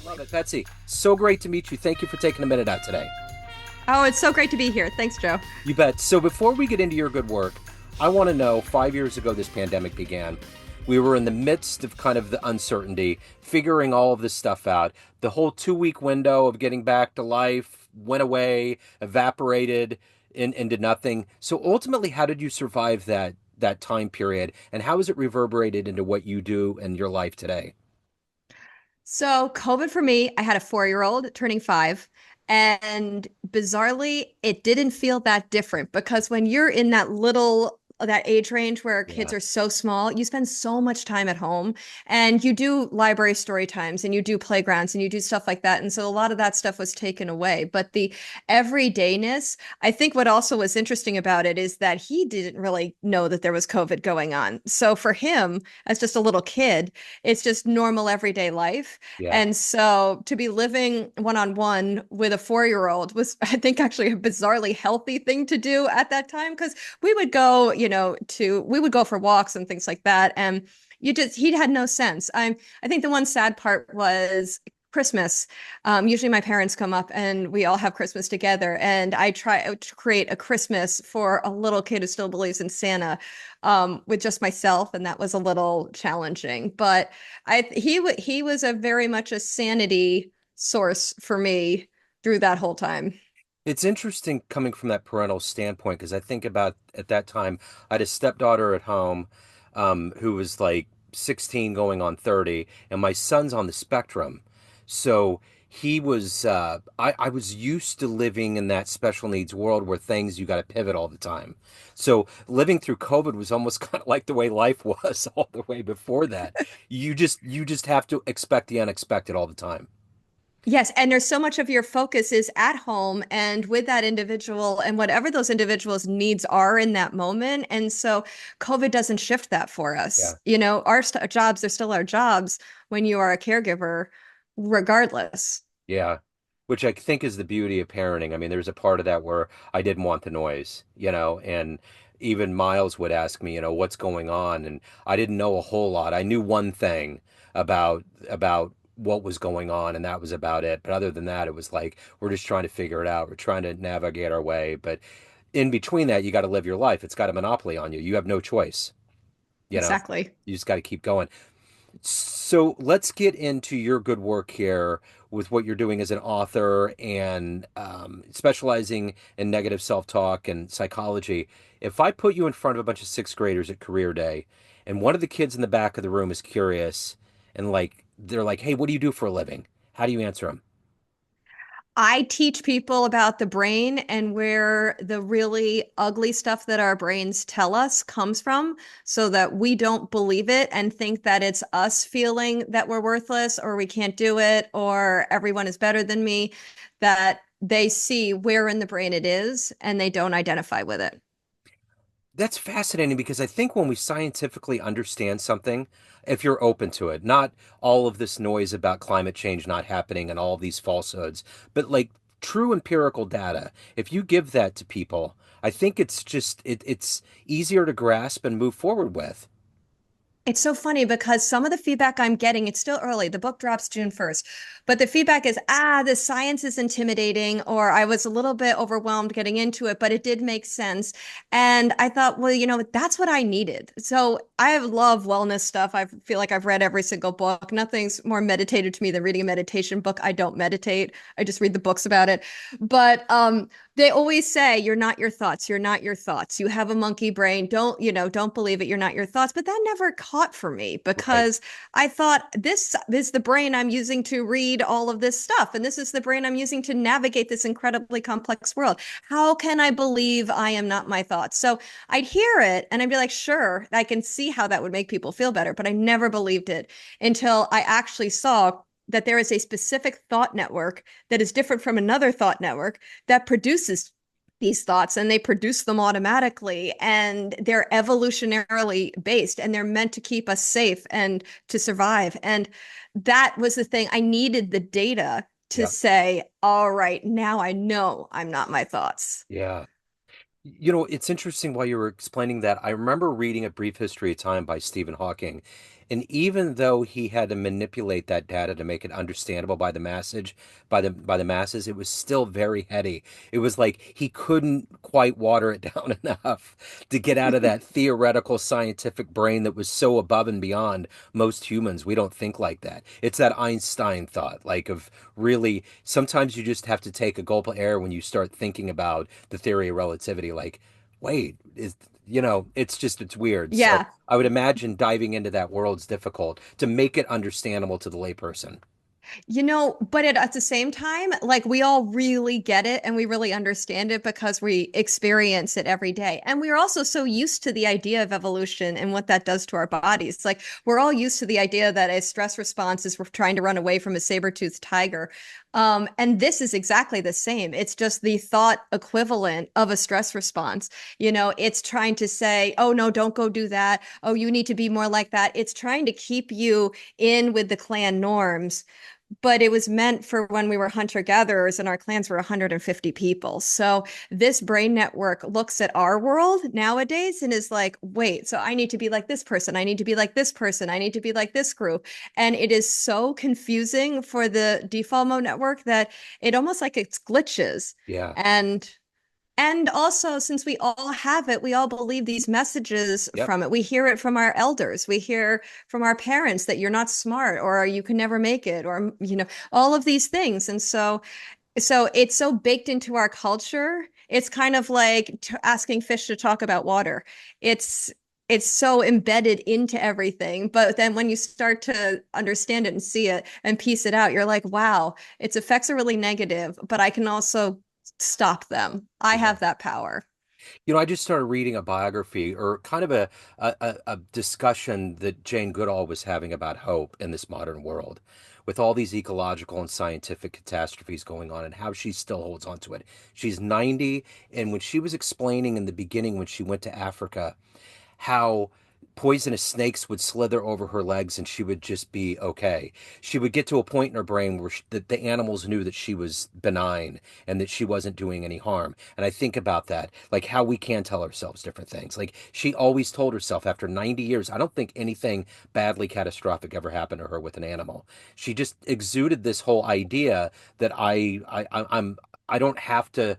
Love it. Betsy, so great to meet you. Thank you for taking a minute out today. Oh, it's so great to be here. Thanks, Joe. You bet. So before we get into your good work, I want to know 5 years ago this pandemic began. We were in the midst of kind of the uncertainty, figuring all of this stuff out. The whole 2 week window of getting back to life went away, evaporated into nothing. So ultimately, how did you survive that time period, and how has it reverberated into what you do in your life today? So, COVID for me, I had a 4-year-old turning 5. And bizarrely, it didn't feel that different because when you're in that age range where kids Yeah. are so small, you spend so much time at home and you do library story times and you do playgrounds and you do stuff like that. And so a lot of that stuff was taken away. But the everydayness, I think what also was interesting about it is that he didn't really know that there was COVID going on. So for him, as just a little kid, it's just normal everyday life. Yeah. And so to be living one on one with a 4-year-old was, I think, actually a bizarrely healthy thing to do at that time because we would go, we would go for walks and things like that. And he had no sense. I think the one sad part was Christmas. Usually my parents come up and we all have Christmas together. And I try to create a Christmas for a little kid who still believes in Santa, with just myself. And that was a little challenging. But he was a very much a sanity source for me through that whole time. It's interesting coming from that parental standpoint because I think about at that time, I had a stepdaughter at home who was like 16 going on 30, and my son's on the spectrum. So I was used to living in that special needs world where things you got to pivot all the time. So living through COVID was almost kind of like the way life was all the way before that. You just have to expect the unexpected all the time. Yes, and there's so much of your focus is at home and with that individual and whatever those individuals' needs are in that moment. And so COVID doesn't shift that for Yeah. us. Jobs are still our jobs when you are a caregiver, regardless. Yeah. Which I think is the beauty of parenting. I mean, there's a part of that where I didn't want the noise, and even Miles would ask me, what's going on? And I didn't know a whole lot. I knew one thing about what was going on, and that was about it. But other than that, it was like we're just trying to figure it out. We're trying to navigate our way. But in between that, you got to live your life. It's got a monopoly on you. You have no choice, you know. Exactly. You just got to keep going. So let's get into your good work here with what you're doing as an author and specializing in negative self-talk and psychology. If I put you in front of a bunch of sixth graders at career day, and one of the kids in the back of the room is curious, and like they're like, "Hey, what do you do for a living?" How do you answer them? I teach people about the brain and where the really ugly stuff that our brains tell us comes from so that we don't believe it and think that it's us feeling that we're worthless or we can't do it or everyone is better than me, that they see where in the brain it is and they don't identify with it. That's fascinating because I think when we scientifically understand something, if you're open to it, not all of this noise about climate change not happening and all of these falsehoods, but like true empirical data, if you give that to people, I think it's easier to grasp and move forward with. It's so funny because some of the feedback I'm getting, it's still early. The book drops June 1st, but the feedback is, the science is intimidating, or I was a little bit overwhelmed getting into it, but it did make sense. And I thought, well, that's what I needed. So I love wellness stuff. I feel like I've read every single book. Nothing's more meditative to me than reading a meditation book. I don't meditate. I just read the books about it. But they always say you're not your thoughts. You're not your thoughts. You have a monkey brain. Don't believe it. You're not your thoughts. But that never caught for me Right. because I thought this is the brain I'm using to read all of this stuff. And this is the brain I'm using to navigate this incredibly complex world. How can I believe I am not my thoughts? So I'd hear it and I'd be like, sure, I can see how that would make people feel better. But I never believed it until I actually saw that there is a specific thought network that is different from another thought network that produces these thoughts and they produce them automatically and they're evolutionarily based and they're meant to keep us safe and to survive. And that was the thing. I needed the data to Yeah. say, all right, now I know I'm not my thoughts. Yeah. It's interesting while you were explaining that. I remember reading A Brief History of Time by Stephen Hawking, And even though he had to manipulate that data to make it understandable by the message, by the masses, it was still very heady. It was like he couldn't quite water it down enough to get out of that theoretical scientific brain that was so above and beyond most humans. We don't think like that. It's that Einstein thought, like of really sometimes you just have to take a gulp of air when you start thinking about the theory of relativity, like, wait, is it's weird. So Yeah. I would imagine diving into that world's difficult to make it understandable to the layperson. But at the same time, like we all really get it and we really understand it because we experience it every day. And we're also so used to the idea of evolution and what that does to our bodies. Like we're all used to the idea that a stress response is we're trying to run away from a saber-toothed tiger. And this is exactly the same. It's just the thought equivalent of a stress response. It's trying to say, oh, no, don't go do that. Oh, you need to be more like that. It's trying to keep you in with the clan norms, but it was meant for when we were hunter gatherers and our clans were 150 people. So this brain network looks at our world nowadays and is like, wait, so I need to be like this person. I need to be like this person. I need to be like this group. And it is so confusing for the default mode network that it almost like it's glitches. Yeah. And and also, since we all have it, we all believe these messages Yep. from it. We hear it from our elders. We hear from our parents that you're not smart or you can never make it or, all of these things. And so it's so baked into our culture. It's kind of like asking fish to talk about water. It's it's so embedded into everything. But then when you start to understand it and see it and piece it out, you're like, wow, its effects are really negative, but I can also stop them. I Yeah. have that power. I just started reading a biography or kind of a discussion that Jane Goodall was having about hope in this modern world with all these ecological and scientific catastrophes going on and how she still holds on to it. She's 90, and when she was explaining in the beginning when she went to Africa, how poisonous snakes would slither over her legs and she would just be okay. She would get to a point in her brain where that the animals knew that she was benign and that she wasn't doing any harm. And I think about that, like how we can tell ourselves different things. Like she always told herself after 90 years, I don't think anything badly catastrophic ever happened to her with an animal. She just exuded this whole idea that I don't have to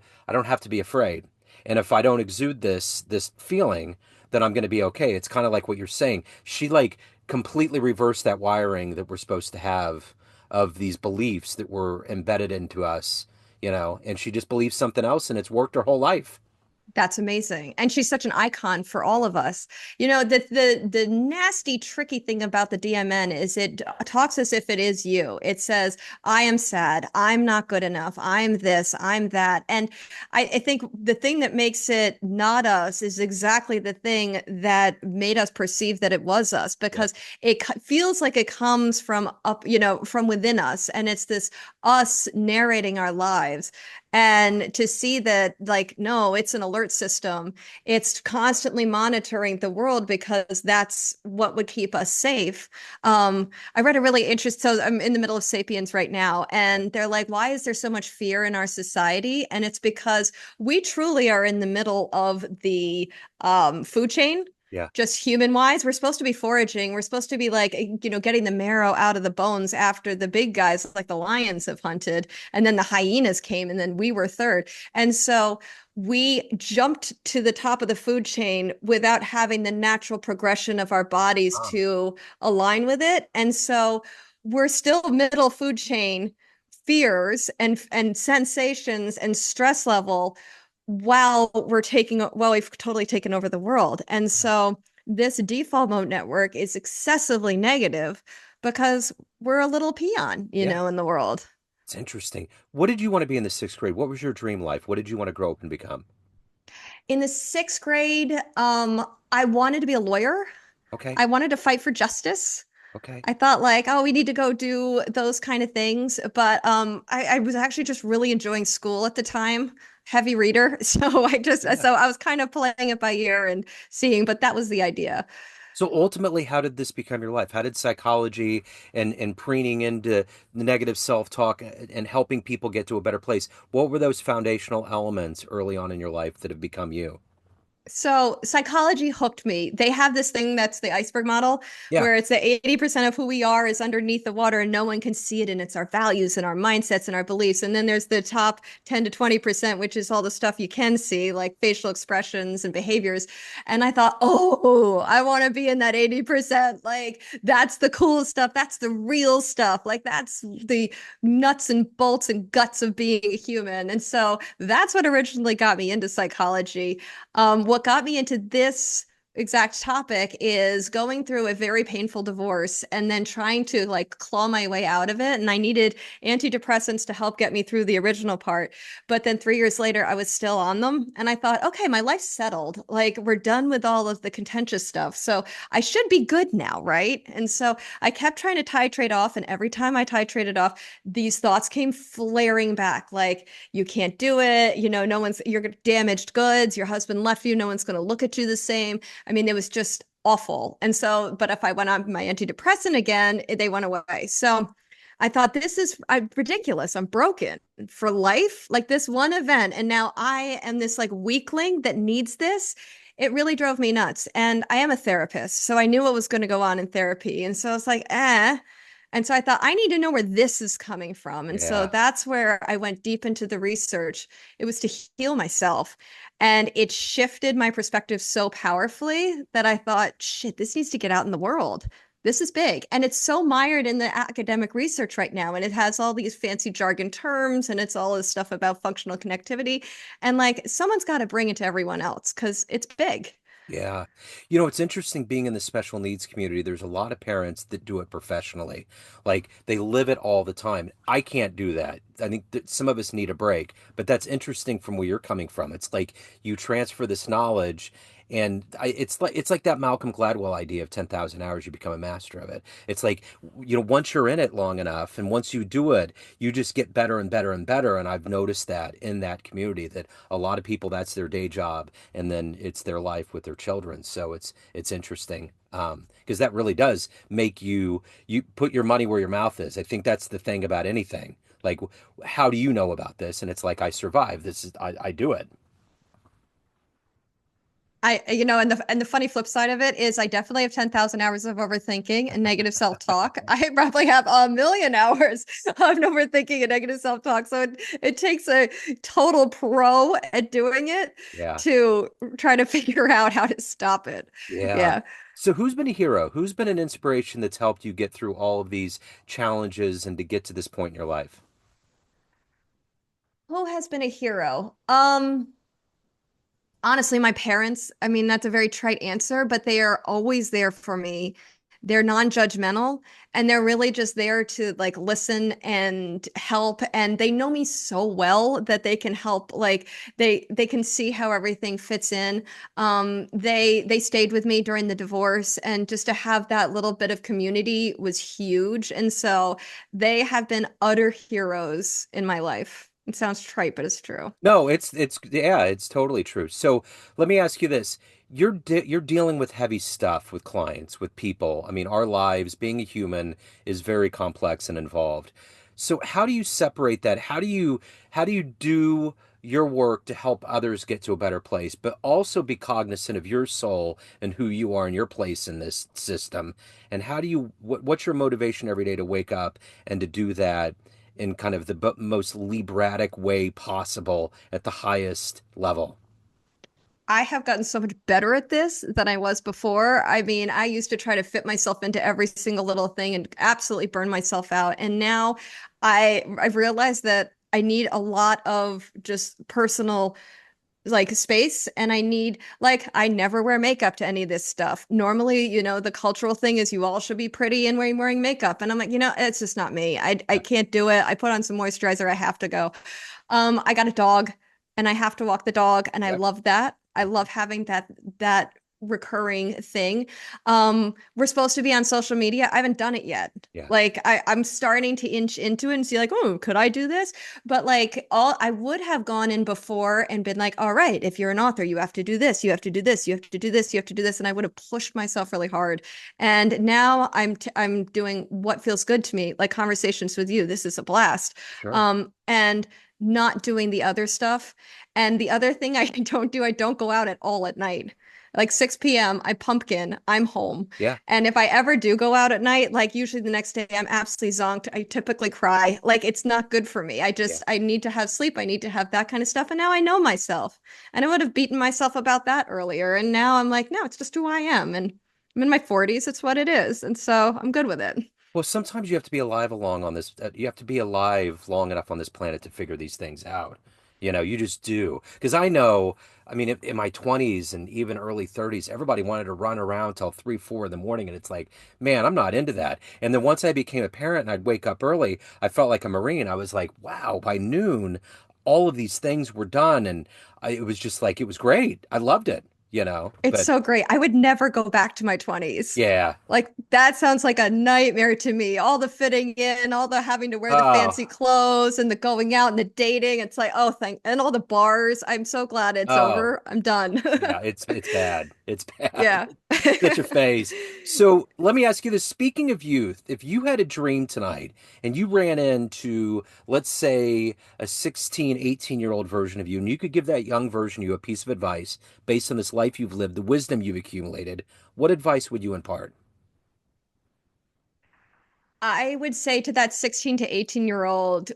be afraid. And if I don't exude this feeling, then I'm going to be okay. It's kind of like what you're saying. She like completely reversed that wiring that we're supposed to have of these beliefs that were embedded into us, and she just believes something else and it's worked her whole life. That's amazing. And she's such an icon for all of us. The nasty, tricky thing about the DMN is it talks as if it is you. It says, I am sad. I'm not good enough. I'm this, I'm that. And I think the thing that makes it not us is exactly the thing that made us perceive that it was us, Yep. because it feels like it comes from up, from within us. And it's this us narrating our lives. And to see that, like, no, it's an alert system. It's constantly monitoring the world because that's what would keep us safe. I read a really interesting, so I'm in the middle of Sapiens right now, and they're like, why is there so much fear in our society? And it's because we truly are in the middle of the food chain. Yeah. Just human wise, we're supposed to be foraging. We're supposed to be like, getting the marrow out of the bones after the big guys like the lions have hunted. And then the hyenas came, and then we were third. And so we jumped to the top of the food chain without having the natural progression of our bodies Ah, to align with it. And so we're still middle food chain fears and sensations and stress level while we've totally taken over the world. And so this default mode network is excessively negative because we're a little peon, yeah. in the world. It's interesting. What did you want to be in the sixth grade? What was your dream life? What did you want to grow up and become? In the sixth grade, I wanted to be a lawyer. Okay. I wanted to fight for justice. Okay. I thought like, oh, we need to go do those kind of things. But I was actually just really enjoying school at the time, heavy reader. Yeah. So I was kind of playing it by ear and seeing, but that was the idea. So ultimately, how did this become your life? How did psychology and preening into the negative self-talk and helping people get to a better place? What were those foundational elements early on in your life that have become you? So psychology hooked me. They have this thing that's the iceberg model, Yeah. where it's that 80% of who we are is underneath the water and no one can see it. And it's our values and our mindsets and our beliefs. And then there's the top 10 to 20%, which is all the stuff you can see, like facial expressions and behaviors. And I thought, oh, I want to be in that 80%. Like, that's the cool stuff. That's the real stuff. Like, that's the nuts and bolts and guts of being a human. And so that's what originally got me into psychology. What got me into this exact topic is going through a very painful divorce and then trying to like claw my way out of it. And I needed antidepressants to help get me through the original part. But then 3 years later, I was still on them. And I thought, okay, my life's settled. Like, we're done with all of the contentious stuff. So I should be good now, right? And so I kept trying to titrate off. And every time I titrated off, these thoughts came flaring back. Like, you can't do it. No one's, you're damaged goods. Your husband left you. No one's going to look at you the same. I mean, it was just awful. And so, but if I went on my antidepressant again, they went away. So I thought, this is ridiculous. I'm broken for life, like this one event. And now I am this like weakling that needs this. It really drove me nuts. And I am a therapist. So I knew what was going to go on in therapy. And so I was like, eh. And so I thought, I need to know where this is coming from. And so Yeah. that's where I went deep into the research. It was to heal myself. And it shifted my perspective so powerfully that I thought, shit, this needs to get out in the world. This is big. And it's so mired in the academic research right now. And it has all these fancy jargon terms and it's all this stuff about functional connectivity. And like, someone's got to bring it to everyone else because it's big. Yeah. It's interesting being in the special needs community. There's a lot of parents that do it professionally. Like they live it all the time. I can't do that. I think that some of us need a break, but that's interesting from where you're coming from. It's like you transfer this knowledge and it's like that Malcolm Gladwell idea of 10,000 hours, you become a master of it. It's like, once you're in it long enough and once you do it, you just get better and better and better. And I've noticed that in that community that a lot of people, that's their day job and then it's their life with their children. So it's interesting because that really does make you put your money where your mouth is. I think that's the thing about anything. Like, how do you know about this? And it's like, I survive. I do it. And the funny flip side of it is I definitely have 10,000 hours of overthinking and negative self-talk. I probably have a million hours of overthinking and negative self-talk. So it takes a total pro at doing it Yeah. to try to figure out how to stop it. Yeah. Yeah. So who's been a hero? Who's been an inspiration that's helped you get through all of these challenges and to get to this point in your life? Who has been a hero? Honestly, my parents, I mean, that's a very trite answer, but they are always there for me. They're non-judgmental and they're really just there to like listen and help. And they know me so well that they can help. Like they can see how everything fits in. They stayed with me during the divorce, and just to have that little bit of community was huge. And so they have been utter heroes in my life. It sounds trite, but it's true. No, it's yeah, it's totally true. So let me ask you this. You're dealing with heavy stuff with clients, with people. I mean, our lives, being a human, is very complex and involved. So how do you separate that? How do you do your work to help others get to a better place, but also be cognizant of your soul and who you are and your place in this system? And what's your motivation every day to wake up and to do that in kind of the most Libratic way possible at the highest level? I have gotten so much better at this than I was before. I mean, I used to try to fit myself into every single little thing and absolutely burn myself out. And now I've realized that I need a lot of just personal like space, and I need, like, I never wear makeup to any of this stuff. Normally, the cultural thing is you all should be pretty and wearing makeup. And I'm like, it's just not me. I Yeah. can't do it. I put on some moisturizer. I have to go. I got a dog and I have to walk the dog, and I Yep. love that. I love having that recurring thing. We're supposed to be on social media. I haven't done it yet. Yeah. Like I'm starting to inch into it and see like, oh, could I do this? But like all I would have gone in before and been like, all right, if you're an author, you have to do this, you have to do this, you have to do this, you have to do this. And I would have pushed myself really hard. And now I'm doing what feels good to me, like conversations with you. This is a blast. Sure. And not doing the other stuff. And the other thing I don't do, I don't go out at all at night. Like 6 p.m., I pumpkin, I'm home. Yeah. And if I ever do go out at night, like usually the next day, I'm absolutely zonked. I typically cry. Like it's not good for me. Yeah. I need to have sleep. I need to have that kind of stuff. And now I know myself. And I would have beaten myself about that earlier. And now I'm like, no, it's just who I am. And I'm in my 40s. It's what it is. And so I'm good with it. Well, sometimes you have to be alive along on this. You have to be alive long enough on this planet to figure these things out. You just do. Because I know, I mean, in my 20s and even early 30s, everybody wanted to run around till 3, 4 in the morning. And it's like, man, I'm not into that. And then once I became a parent and I'd wake up early, I felt like a Marine. I was like, wow, by noon, all of these things were done. And it was just like, it was great. I loved it. It's But so great. I would never go back to my 20s. yeah. Like that sounds like a nightmare to me. All the fitting in, all the having to wear the Oh, fancy clothes and the going out and the dating. It's like, oh, thank, and all the bars. I'm so glad it's oh. over. I'm done. Yeah, it's bad. It's bad. Yeah. Such a phase. So let me ask you this. Speaking of youth, if you had a dream tonight and you ran into, let's say, a 16, 18-year-old version of you, and you could give that young version of you a piece of advice based on this life you've lived, the wisdom you've accumulated, what advice would you impart? I would say to that 16 to 18-year-old,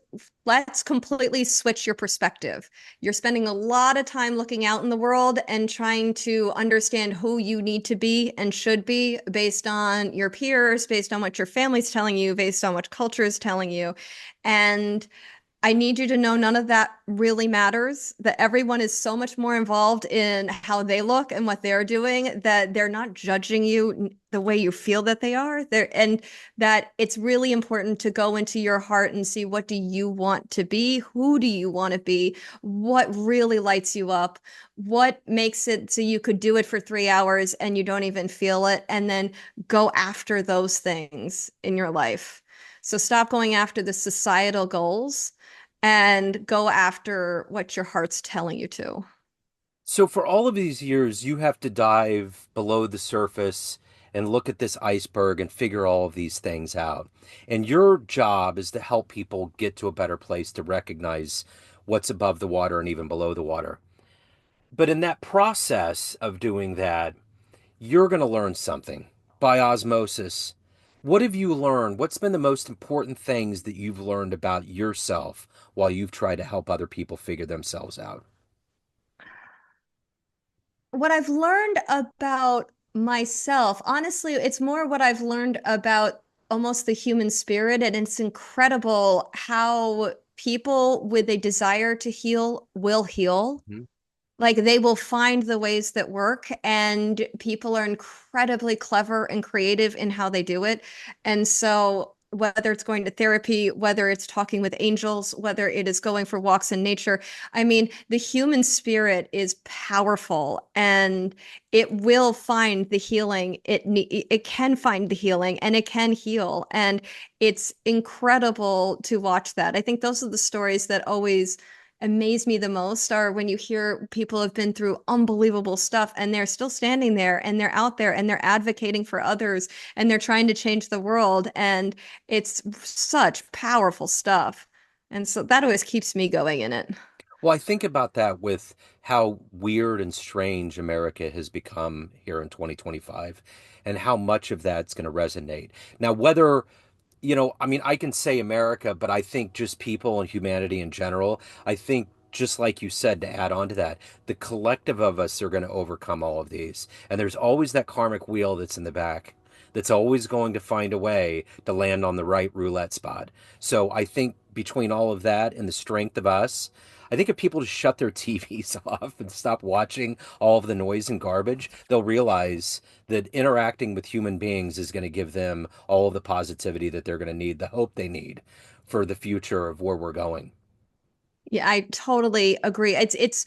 let's completely switch your perspective. You're spending a lot of time looking out in the world and trying to understand who you need to be and should be based on your peers, based on what your family's telling you, based on what culture is telling you. And I need you to know none of that really matters, that everyone is so much more involved in how they look and what they're doing, that they're not judging you the way you feel that they are. And that it's really important to go into your heart and see what do you want to be? Who do you want to be? What really lights you up? What makes it so you could do it for 3 hours and you don't even feel it? And then go after those things in your life. So stop going after the societal goals and go after what your heart's telling you to. So for all of these years, you have to dive below the surface and look at this iceberg and figure all of these things out. And your job is to help people get to a better place to recognize what's above the water and even below the water. But in that process of doing that, you're going to learn something by osmosis. What have you learned? What's been the most important things that you've learned about yourself while you've tried to help other people figure themselves out? What I've learned about myself, honestly, it's more what I've learned about almost the human spirit. And it's incredible how people with a desire to heal will heal. Mhm. Like they will find the ways that work, and people are incredibly clever and creative in how they do it. And so, whether it's going to therapy, whether it's talking with angels, whether it is going for walks in nature, I mean, the human spirit is powerful and it will find the healing. It can find the healing and it can heal. And it's incredible to watch that. I think those are the stories that always amaze me the most are when you hear people have been through unbelievable stuff and they're still standing there and they're out there and they're advocating for others and they're trying to change the world. And it's such powerful stuff. And so that always keeps me going in it. Well, I think about that with how weird and strange America has become here in 2025 and how much of that's going to resonate. Now, whether I mean, I can say America, but I think just people and humanity in general, I think just like you said, to add on to that, the collective of us are going to overcome all of these. And there's always that karmic wheel that's in the back that's always going to find a way to land on the right roulette spot. So I think between all of that and the strength of us, I think if people just shut their TVs off and stop watching all of the noise and garbage, they'll realize that interacting with human beings is going to give them all of the positivity that they're going to need, the hope they need for the future of where we're going. Yeah, I totally agree. It's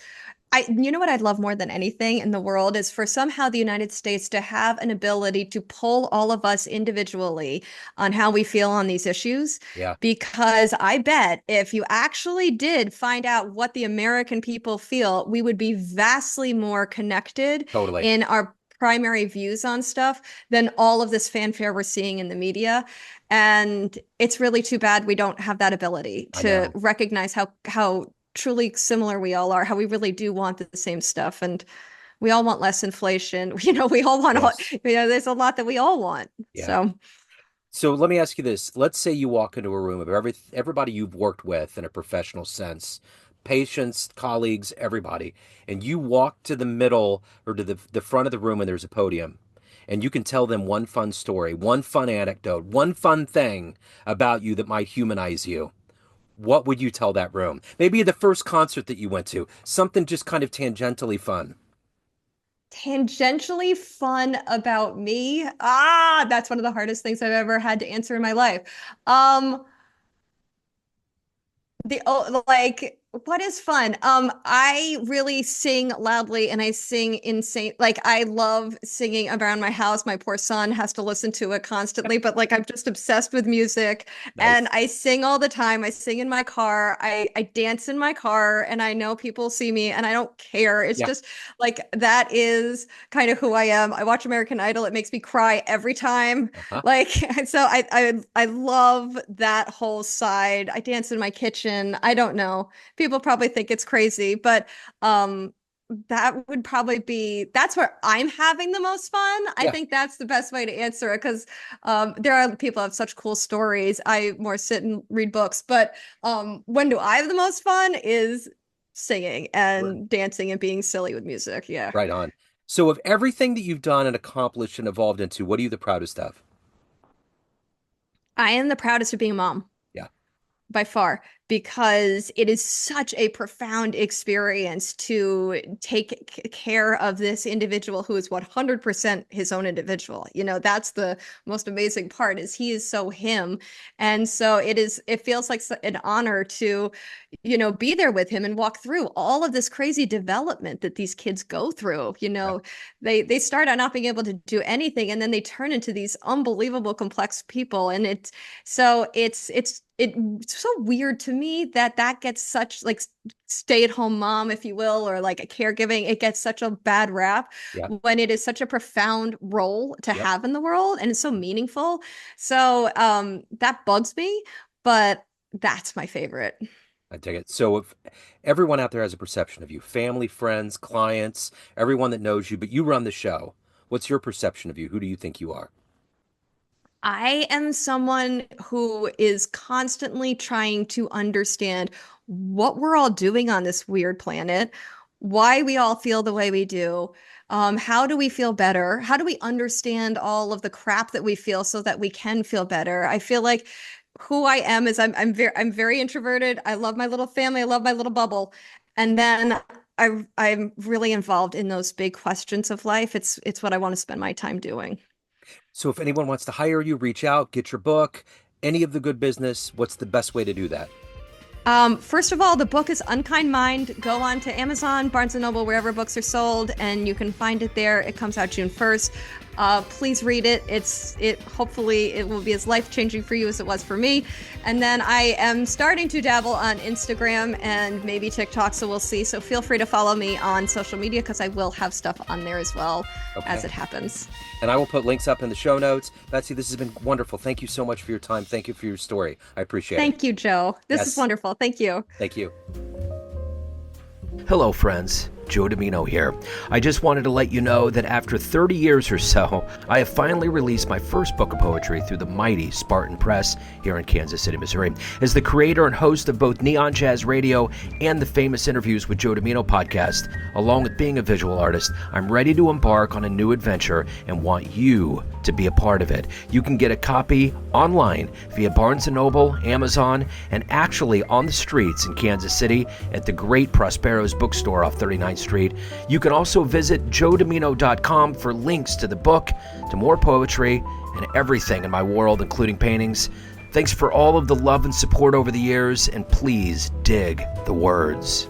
You know what I'd love more than anything in the world is for somehow the United States to have an ability to pull all of us individually on how we feel on these issues. Yeah, Because I bet if you actually did find out what the American people feel, we would be vastly more connected totally. in our primary views on stuff than all of this fanfare we're seeing in the media. And it's really too bad we don't have that ability I to know. recognize how truly similar we all are, how we really do want the same stuff. And we all want less inflation. We all want, Yes. there's a lot that we all want. Yeah. So So let me ask you this. Let's say you walk into a room of everybody you've worked with in a professional sense, patients, colleagues, everybody, and you walk to the middle or to the front of the room and there's a podium, and you can tell them one fun story, one fun anecdote, one fun thing about you that might humanize you. What would you tell that room? Maybe the first concert that you went to, something just kind of tangentially fun. tangentially fun about me. That's one of the hardest things I've ever had to answer in my life. Um, like what is fun? I really sing loudly and I sing insane. Like I love singing around my house. My poor son has to listen to it constantly, but like I'm just obsessed with music and Nice. I sing all the time. I sing in my car. I dance in my car and I know people see me and I don't care. It's Yeah. just like that is kind of who I am. I watch American Idol. It makes me cry every time. Uh-huh. Like, so I love that whole side. I dance in my kitchen. I don't know. People probably think it's crazy, but that would probably be that's where I'm having the most fun. I Yeah. think that's the best way to answer it because there are people who have such cool stories. I more sit and read books, but when do I have the most fun is singing Right. and dancing and being silly with music. Yeah. Right on. So of everything that you've done and accomplished and evolved into, what are you the proudest of? I am the proudest of being a mom. Yeah. By far, because it is such a profound experience to take care of this individual who is 100% his own individual. That's the most amazing part is he is so him. And so it feels like an honor to, be there with him and walk through all of this crazy development that these kids go through. Yeah. They start out not being able to do anything and then they turn into these unbelievable complex people. And it's so weird to me that gets such like stay-at-home mom, if you will, or like a caregiving, it gets such a bad rap Yeah. when it is such a profound role to Yep. have in the world and it's so meaningful. So that bugs me, but that's my favorite. I take it. So if everyone out there has a perception of you, family, friends, clients, everyone that knows you, but you run the show, what's your perception of you? Who do you think you are? I am someone who is constantly trying to understand what we're all doing on this weird planet, why we all feel the way we do. How do we feel better? How do we understand all of the crap that we feel so that we can feel better? I feel like who I am is I'm very introverted. I love my little family. I love my little bubble. And then I'm really involved in those big questions of life. It's what I want to spend my time doing. So if anyone wants to hire you, reach out, get your book, any of the good business, what's the best way to do that? First of all, the book is Unkind Mind. Go on to Amazon, Barnes & Noble, wherever books are sold, and you can find it there. It comes out June 1st. Please read it. Hopefully it will be as life-changing for you as it was for me. And then I am starting to dabble on Instagram and maybe TikTok, so we'll see. So feel free to follow me on social media because I will have stuff on there as well as Okay. it happens. And I will put links up in the show notes. Betsy, this has been wonderful. Thank you so much for your time. Thank you for your story. I appreciate it. Thank you, Joe. This is Yes. wonderful. Thank you. Thank you. Hello, friends. Joe Dimino here. I just wanted to let you know that after 30 years or so, I have finally released my first book of poetry through the mighty Spartan Press here in Kansas City, Missouri. As the creator and host of both Neon Jazz Radio and the Famous Interviews with Joe Dimino podcast, along with being a visual artist, I'm ready to embark on a new adventure and want you to be a part of it. You can get a copy online via Barnes & Noble, Amazon, and actually on the streets in Kansas City at the great Prospero's bookstore off 39th Street. You can also visit joedimino.com for links to the book, to more poetry, and everything in my world, including paintings. Thanks for all of the love and support over the years, and please dig the words.